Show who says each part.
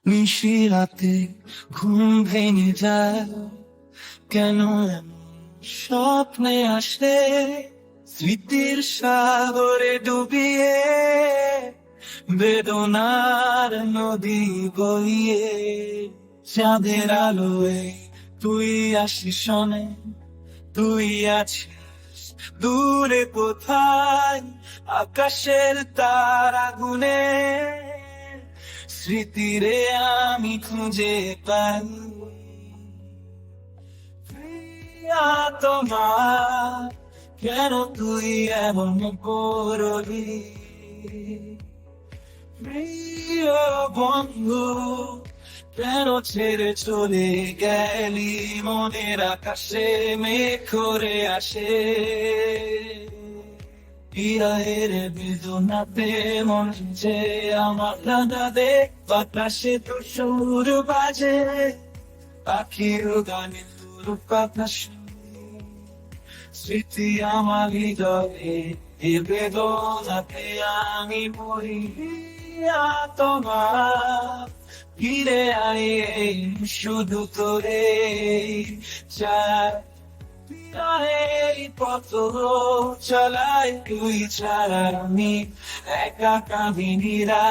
Speaker 1: নিশিরাতে ঘুম ভেঙে যায় কেন এমন স্বপ্নে আসে, স্মৃতির সাগরে ডুবিয়ে বেদনার নদী বইয়ে। চাঁদের আলোয় তুই আসিস শোনে, তুই আছিস দূরে কোথায়, আকাশের তারা গুনে স্মৃতিরে আমি খুঁজে পাই। প্রিয়া তোমার কেন তুই এমন করলি, প্রিয় বন্ধু কেন ছেড়ে চলে গেলি, মনের আকাশে মেঘ করে আসে বিরহের বেদনাতে মন যে আমার দাদা দে, বাতাসে তো সুর বাজে পাখির গানে তোর কথা শুনি, স্মৃতি আমার হৃদয়ে এ বেদনাতে আমি মরি। প্রিয়া তোমার ফিরে আয়ে শুধু তোরে চাই, এই পথ চালাই তুই ছাড়া আমি একা কাঁদিনীরা।